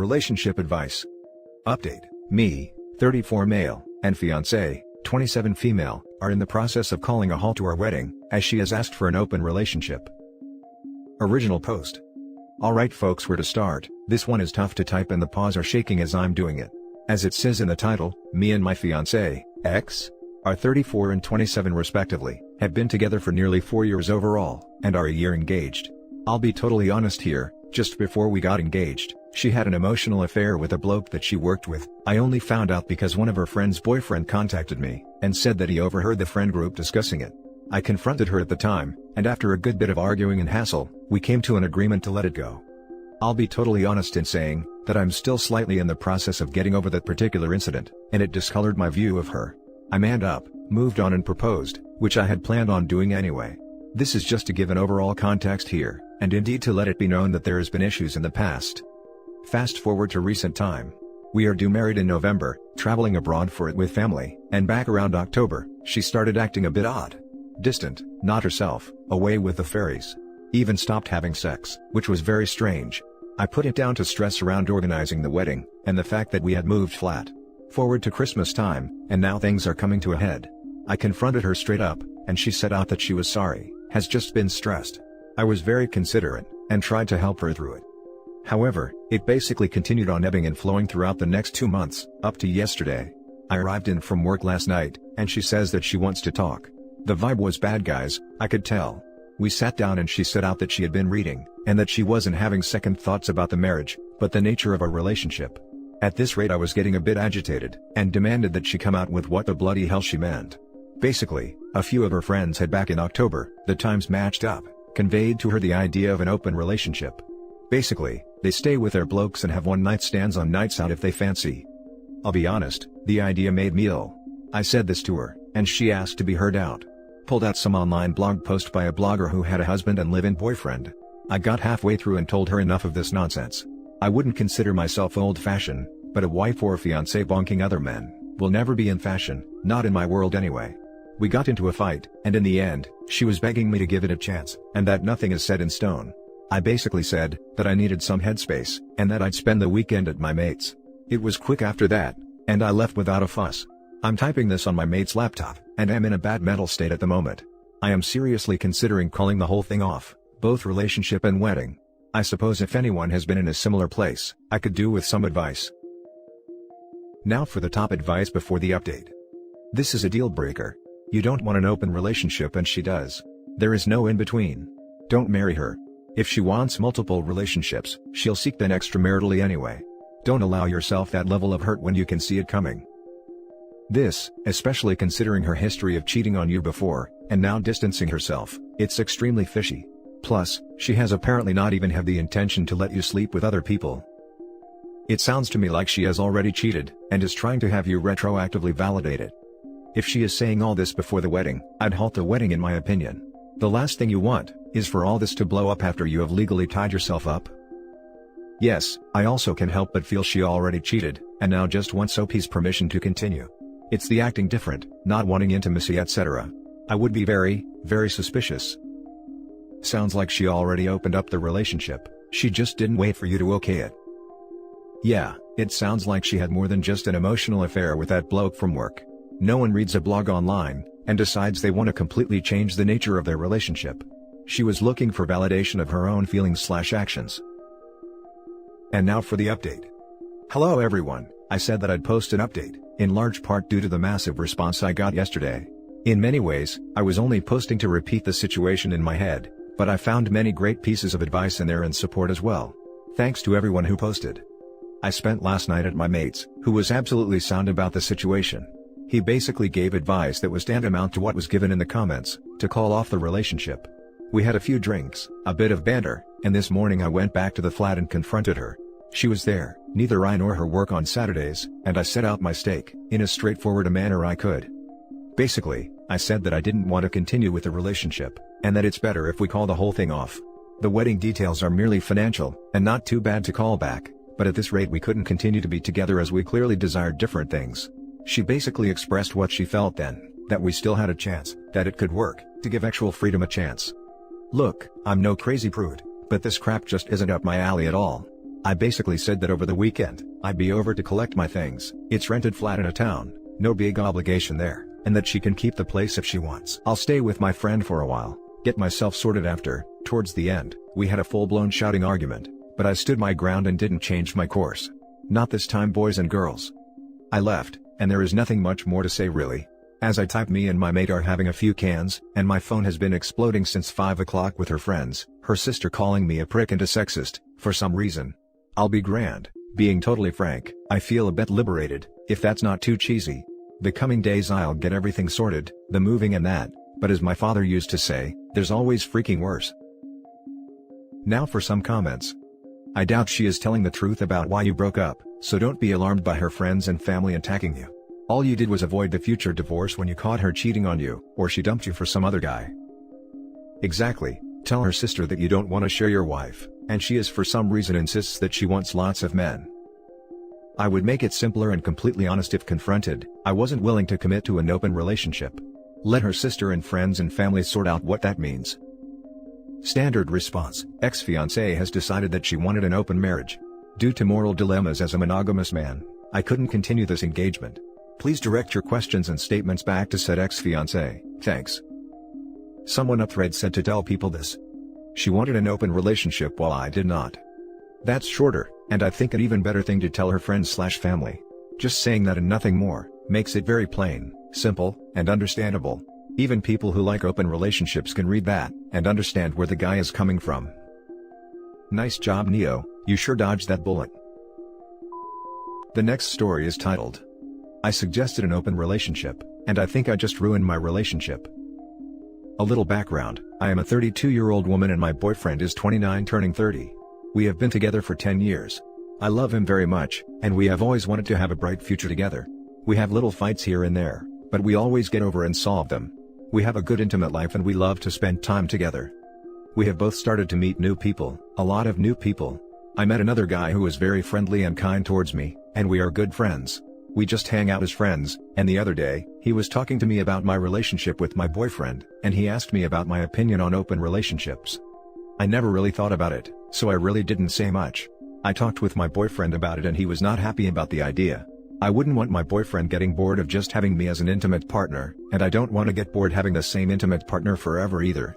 Relationship advice. Update. Me, 34 male, and fiancé, 27 female, are in the process of calling a halt to our wedding, as she has asked for an open relationship. Original post. Alright folks, where to start? This one is tough to type and the paws are shaking as I'm doing it. As it says in the title, me and my fiancé, ex, are 34 and 27 respectively, have been together for nearly 4 years overall, and are a year engaged. I'll be totally honest here, just before we got engaged, she had an emotional affair with a bloke that she worked with. I only found out because one of her friend's boyfriend contacted me, and said that he overheard the friend group discussing it. I confronted her at the time, and after a good bit of arguing and hassle, we came to an agreement to let it go. I'll be totally honest in saying, that I'm still slightly in the process of getting over that particular incident, and it discolored my view of her. I manned up, moved on and proposed, which I had planned on doing anyway. This is just to give an overall context here, and indeed to let it be known that there has been issues in the past. Fast forward to recent time. We are due married in November, traveling abroad for it with family, and back around October, she started acting a bit odd. Distant, not herself, away with the fairies. Even stopped having sex, which was very strange. I put it down to stress around organizing the wedding, and the fact that we had moved flat forward to Christmas time, and now things are coming to a head. I confronted her straight up, and she said out that she was sorry, has just been stressed. I was very considerate, and tried to help her through it. However, it basically continued on ebbing and flowing throughout the next 2 months, up to yesterday. I arrived in from work last night, and she says that she wants to talk. The vibe was bad, guys, I could tell. We sat down and she said out that she had been reading, and that she wasn't having second thoughts about the marriage, but the nature of our relationship. At this rate I was getting a bit agitated, and demanded that she come out with what the bloody hell she meant. Basically, a few of her friends had back in October, the times matched up, conveyed to her the idea of an open relationship. Basically, they stay with their blokes and have one-night stands on nights out if they fancy. I'll be honest, the idea made me ill. I said this to her, and she asked to be heard out. Pulled out some online blog post by a blogger who had a husband and live-in boyfriend. I got halfway through and told her enough of this nonsense. I wouldn't consider myself old-fashioned, but a wife or a fiancé bonking other men will never be in fashion, not in my world anyway. We got into a fight, and in the end, she was begging me to give it a chance, and that nothing is set in stone. I basically said that I needed some headspace, and that I'd spend the weekend at my mate's. It was quick after that, and I left without a fuss. I'm typing this on my mate's laptop, and am in a bad mental state at the moment. I am seriously considering calling the whole thing off, both relationship and wedding. I suppose if anyone has been in a similar place, I could do with some advice. Now for the top advice before the update. This is a deal breaker. You don't want an open relationship and she does. There is no in between. Don't marry her. If she wants multiple relationships, she'll seek them extramaritally anyway. Don't allow yourself that level of hurt when you can see it coming. This, especially considering her history of cheating on you before, and now distancing herself, it's extremely fishy. Plus, she has apparently not even had the intention to let you sleep with other people. It sounds to me like she has already cheated, and is trying to have you retroactively validate it. If she is saying all this before the wedding, I'd halt the wedding in my opinion. The last thing you want, is for all this to blow up after you have legally tied yourself up. Yes, I also can help but feel she already cheated, and now just wants Sophie's permission to continue. It's the acting different, not wanting intimacy etc. I would be very, very suspicious. Sounds like she already opened up the relationship, she just didn't wait for you to okay it. Yeah, it sounds like she had more than just an emotional affair with that bloke from work. No one reads a blog online, and decides they want to completely change the nature of their relationship. She was looking for validation of her own feelings/actions. And now for the update. Hello everyone, I said that I'd post an update, in large part due to the massive response I got yesterday. In many ways, I was only posting to repeat the situation in my head, but I found many great pieces of advice in there and support as well. Thanks to everyone who posted. I spent last night at my mate's, who was absolutely sound about the situation. He basically gave advice that was tantamount to what was given in the comments, to call off the relationship. We had a few drinks, a bit of banter, and this morning I went back to the flat and confronted her. She was there, neither I nor her work on Saturdays, and I set out my stake, in as straightforward a manner I could. Basically, I said that I didn't want to continue with the relationship, and that it's better if we call the whole thing off. The wedding details are merely financial, and not too bad to call back, but at this rate we couldn't continue to be together as we clearly desired different things. She basically expressed what she felt then, that we still had a chance, that it could work, to give actual freedom a chance. Look, I'm no crazy prude, but this crap just isn't up my alley at all. I basically said that over the weekend, I'd be over to collect my things, it's rented flat in a town, no big obligation there, and that she can keep the place if she wants. I'll stay with my friend for a while, get myself sorted after. Towards the end, we had a full-blown shouting argument, but I stood my ground and didn't change my course. Not this time, boys and girls. I left, and there is nothing much more to say really. As I type, me and my mate are having a few cans, and my phone has been exploding since 5 o'clock with her friends, her sister calling me a prick and a sexist, for some reason. I'll be grand, being totally frank, I feel a bit liberated, if that's not too cheesy. The coming days I'll get everything sorted, the moving and that, but as my father used to say, there's always freaking worse. Now for some comments. I doubt she is telling the truth about why you broke up, so don't be alarmed by her friends and family attacking you. All you did was avoid the future divorce when you caught her cheating on you, or she dumped you for some other guy. Exactly, tell her sister that you don't want to share your wife, and she is for some reason insists that she wants lots of men. I would make it simpler and completely honest if confronted, I wasn't willing to commit to an open relationship. Let her sister and friends and family sort out what that means. Standard response, ex-fiancée has decided that she wanted an open marriage. Due to moral dilemmas as a monogamous man, I couldn't continue this engagement. Please direct your questions and statements back to said ex-fiancée, thanks. Someone up thread said to tell people this. She wanted an open relationship while I did not. That's shorter, and I think an even better thing to tell her friends/family. Just saying that and nothing more, makes it very plain, simple, and understandable. Even people who like open relationships can read that, and understand where the guy is coming from. Nice job, Neo, you sure dodged that bullet. The next story is titled, I suggested an open relationship, and I think I just ruined my relationship. A little background, I am a 32-year-old woman and my boyfriend is 29 turning 30. We have been together for 10 years. I love him very much, and we have always wanted to have a bright future together. We have little fights here and there, but we always get over and solve them. We have a good intimate life and we love to spend time together. We have both started to meet new people, a lot of new people. I met another guy who was very friendly and kind towards me, and we are good friends. We just hang out as friends, and the other day, he was talking to me about my relationship with my boyfriend, and he asked me about my opinion on open relationships. I never really thought about it, so I really didn't say much. I talked with my boyfriend about it and he was not happy about the idea. I wouldn't want my boyfriend getting bored of just having me as an intimate partner, and I don't want to get bored having the same intimate partner forever either.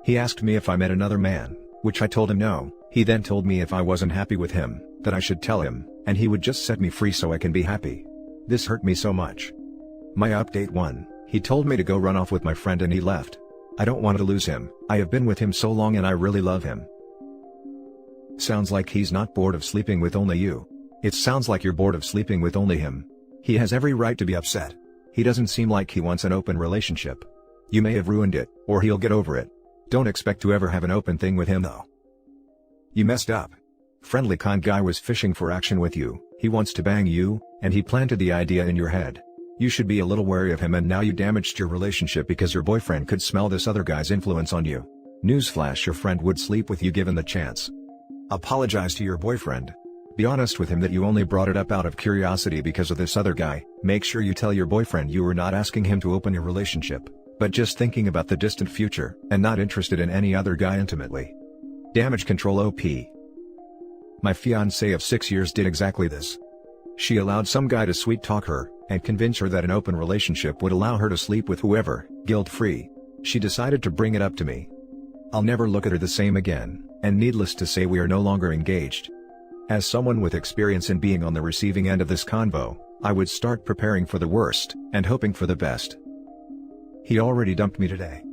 He asked me if I met another man, which I told him no. He then told me if I wasn't happy with him, that I should tell him, and he would just set me free so I can be happy. This hurt me so much. My update 1, he told me to go run off with my friend and he left. I don't want to lose him, I have been with him so long and I really love him. Sounds like he's not bored of sleeping with only you. It sounds like you're bored of sleeping with only him. He has every right to be upset. He doesn't seem like he wants an open relationship. You may have ruined it, or he'll get over it. Don't expect to ever have an open thing with him though. You messed up. Friendly kind guy was fishing for action with you, he wants to bang you, and he planted the idea in your head. You should be a little wary of him and now you damaged your relationship because your boyfriend could smell this other guy's influence on you. Newsflash, your friend would sleep with you given the chance. Apologize to your boyfriend. Be honest with him that you only brought it up out of curiosity because of this other guy. Make sure you tell your boyfriend you were not asking him to open your relationship, but just thinking about the distant future, and not interested in any other guy intimately. Damage control OP. My fiancée of 6 years did exactly this. She allowed some guy to sweet talk her, and convince her that an open relationship would allow her to sleep with whoever, guilt-free. She decided to bring it up to me. I'll never look at her the same again, and needless to say we are no longer engaged. As someone with experience in being on the receiving end of this convo, I would start preparing for the worst, and hoping for the best. He already dumped me today.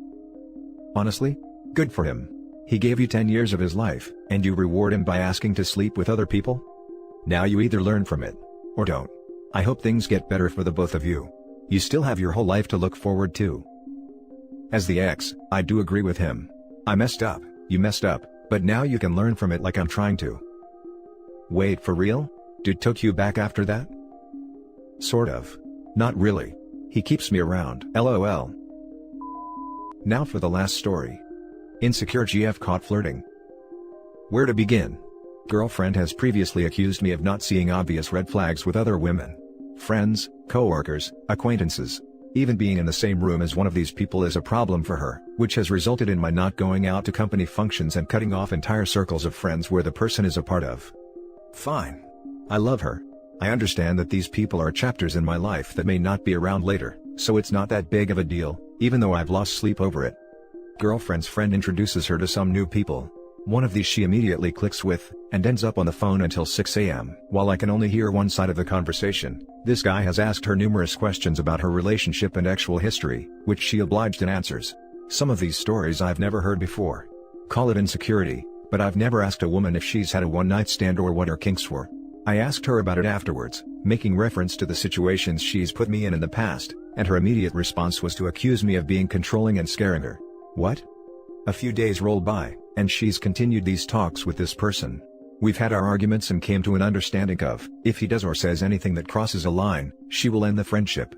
Honestly? Good for him. He gave you 10 years of his life, and you reward him by asking to sleep with other people? Now you either learn from it, or don't. I hope things get better for the both of you. You still have your whole life to look forward to. As the ex, I do agree with him. I messed up, you messed up, but now you can learn from it like I'm trying to. Wait, for real? Dude took you back after that? Sort of. Not really. He keeps me around, LOL. Now for the last story. Insecure GF caught flirting. Where to begin? Girlfriend has previously accused me of not seeing obvious red flags with other women. Friends, co-workers, acquaintances. Even being in the same room as one of these people is a problem for her, which has resulted in my not going out to company functions and cutting off entire circles of friends where the person is a part of. Fine. I love her. I understand that these people are chapters in my life that may not be around later, so it's not that big of a deal, even though I've lost sleep over it. Girlfriend's friend introduces her to some new people. One of these she immediately clicks with, and ends up on the phone until 6 a.m. While I can only hear one side of the conversation, this guy has asked her numerous questions about her relationship and actual history, which she obliged and answers. Some of these stories I've never heard before. Call it insecurity, but I've never asked a woman if she's had a one-night stand or what her kinks were. I asked her about it afterwards, making reference to the situations she's put me in the past, and her immediate response was to accuse me of being controlling and scaring her. What? A few days rolled by, and she's continued these talks with this person. We've had our arguments and came to an understanding of, if he does or says anything that crosses a line, she will end the friendship.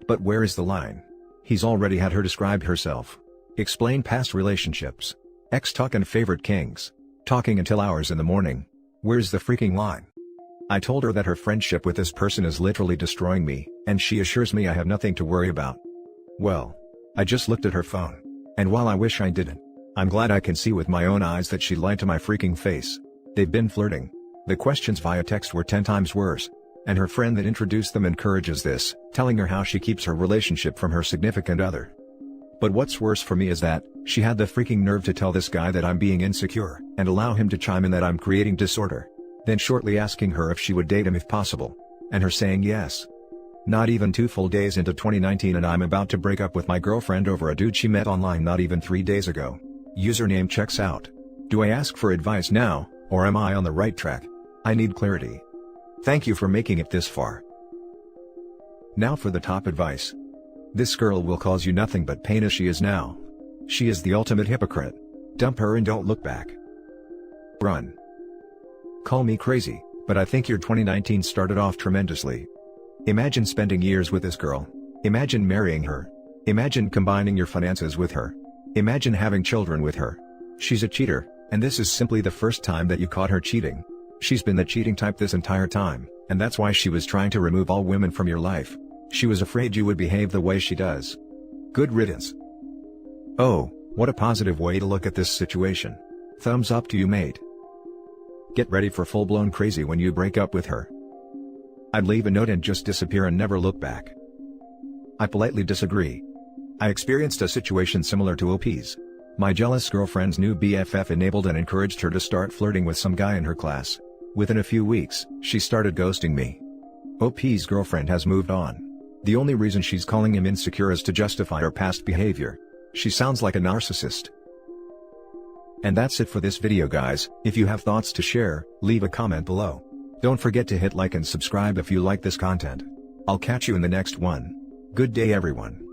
But where is the line? He's already had her describe herself. Explain past relationships. Ex-talk and favorite kings. Talking until hours in the morning. Where's the freaking line? I told her that her friendship with this person is literally destroying me, and she assures me I have nothing to worry about. Well, I just looked at her phone. And while I wish I didn't, I'm glad I can see with my own eyes that she lied to my freaking face. They've been flirting. The questions via text were 10 times worse. And her friend that introduced them encourages this, telling her how she keeps her relationship from her significant other. But what's worse for me is that, she had the freaking nerve to tell this guy that I'm being insecure, and allow him to chime in that I'm creating disorder. Then shortly asking her if she would date him if possible. And her saying yes. Not even 2 full days into 2019 and I'm about to break up with my girlfriend over a dude she met online not even 3 days ago. Username checks out. Do I ask for advice now, or am I on the right track? I need clarity. Thank you for making it this far. Now for the top advice. This girl will cause you nothing but pain as she is now. She is the ultimate hypocrite. Dump her and don't look back. Run. Call me crazy, but I think your 2019 started off tremendously. Imagine spending years with this girl. Imagine marrying her. Imagine combining your finances with her. Imagine having children with her. She's a cheater, and this is simply the first time that you caught her cheating. She's been the cheating type this entire time, and that's why she was trying to remove all women from your life. She was afraid you would behave the way she does. Good riddance. Oh, what a positive way to look at this situation. Thumbs up to you, mate. Get ready for full-blown crazy when you break up with her. I'd leave a note and just disappear and never look back. I politely disagree. I experienced a situation similar to OP's. My jealous girlfriend's new BFF enabled and encouraged her to start flirting with some guy in her class. Within a few weeks, she started ghosting me. OP's girlfriend has moved on. The only reason she's calling him insecure is to justify her past behavior. She sounds like a narcissist. And that's it for this video, guys. If you have thoughts to share, leave a comment below. Don't forget to hit like and subscribe if you like this content. I'll catch you in the next one. Good day, everyone.